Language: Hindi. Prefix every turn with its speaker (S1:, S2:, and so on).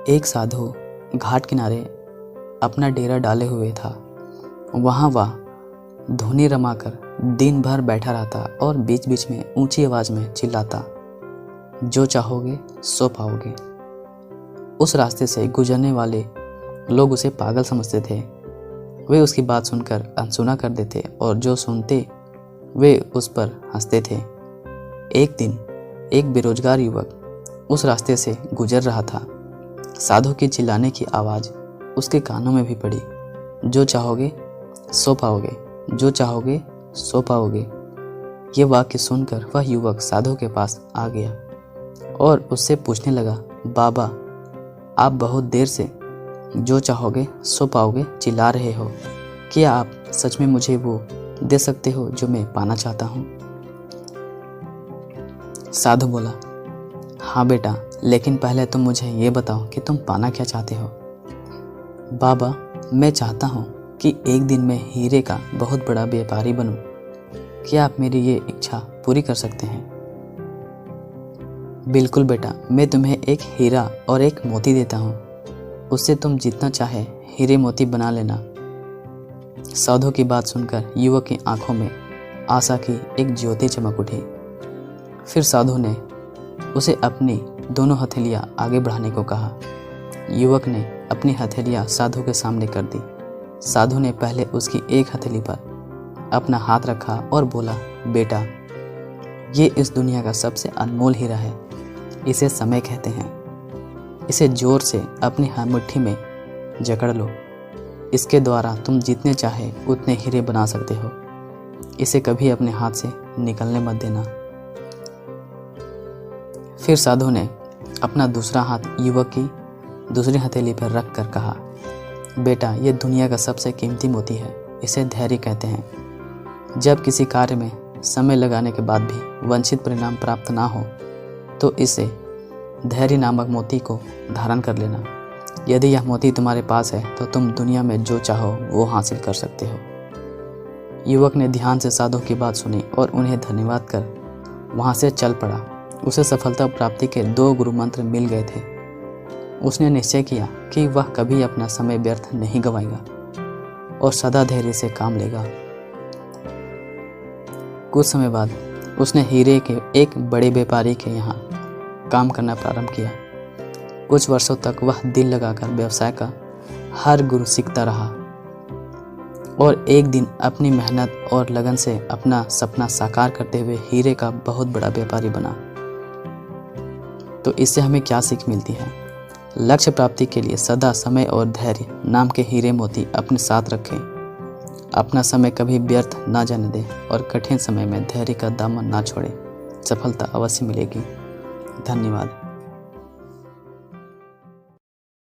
S1: एक साधु घाट किनारे अपना डेरा डाले हुए था। वहाँ वह धुनी रमाकर दिन भर बैठा रहता और बीच बीच में ऊंची आवाज में चिल्लाता, जो चाहोगे सो पाओगे। उस रास्ते से गुजरने वाले लोग उसे पागल समझते थे। वे उसकी बात सुनकर अनसुना कर देते और जो सुनते वे उस पर हंसते थे। एक दिन एक बेरोजगार युवक उस रास्ते से गुजर रहा था। साधु की चिल्लाने की आवाज़ उसके कानों में भी पड़ी, जो चाहोगे सो पाओगे, जो चाहोगे सो पाओगे। ये वाक्य सुनकर वह युवक साधु के पास आ गया और उससे पूछने लगा, बाबा, आप बहुत देर से जो चाहोगे सो पाओगे चिल्ला रहे हो। क्या आप सच में मुझे वो दे सकते हो जो मैं पाना चाहता हूँ? साधु बोला, हाँ बेटा, लेकिन पहले तुम मुझे ये बताओ कि तुम पाना क्या चाहते हो। बाबा, मैं चाहता हूँ कि एक दिन मैं हीरे का बहुत बड़ा व्यापारी बनूं। क्या आप मेरी ये इच्छा पूरी कर सकते हैं? बिल्कुल बेटा, मैं तुम्हें एक हीरा और एक मोती देता हूँ। उससे तुम जितना चाहे हीरे मोती बना लेना। साधु की बात सुनकर युवक की आंखों में आशा की एक ज्योति चमक उठी। फिर साधु ने उसे अपनी दोनों हथेलियां आगे बढ़ाने को कहा। युवक ने अपनी हथेलियां साधु के सामने कर दी। साधु ने पहले उसकी एक हथेली पर अपना हाथ रखा और बोला, बेटा, ये इस दुनिया का सबसे अनमोल हीरा है। इसे समय कहते हैं। इसे जोर से अपनी मुट्ठी में जकड़ लो। इसके द्वारा तुम जितने चाहे उतने हीरे बना सकते हो। इसे कभी अपने हाथ से निकलने मत देना। फिर साधु ने अपना दूसरा हाथ युवक की दूसरी हथेली पर रख कर कहा, बेटा, यह दुनिया का सबसे कीमती मोती है। इसे धैर्य कहते हैं। जब किसी कार्य में समय लगाने के बाद भी वांछित परिणाम प्राप्त ना हो तो इसे धैर्य नामक मोती को धारण कर लेना। यदि यह मोती तुम्हारे पास है तो तुम दुनिया में जो चाहो वो हासिल कर सकते हो। युवक ने ध्यान से साधु की बात सुनी और उन्हें धन्यवाद कर वहाँ से चल पड़ा। उसे सफलता प्राप्ति के 2 गुरु मंत्र मिल गए थे। उसने निश्चय किया कि वह कभी अपना समय व्यर्थ नहीं गंवाएगा और सदा धैर्य से काम लेगा। कुछ समय बाद उसने हीरे के एक बड़े व्यापारी के यहाँ काम करना प्रारंभ किया। कुछ वर्षों तक वह दिल लगाकर व्यवसाय का हर गुरु सीखता रहा और एक दिन अपनी मेहनत और लगन से अपना सपना साकार करते हुए हीरे का बहुत बड़ा व्यापारी बना। तो इससे हमें क्या सीख मिलती है? लक्ष्य प्राप्ति के लिए सदा समय और धैर्य नाम के हीरे मोती अपने साथ रखें। अपना समय कभी व्यर्थ ना जाने दें और कठिन समय में धैर्य का दामन ना छोड़ें। सफलता अवश्य मिलेगी। धन्यवाद।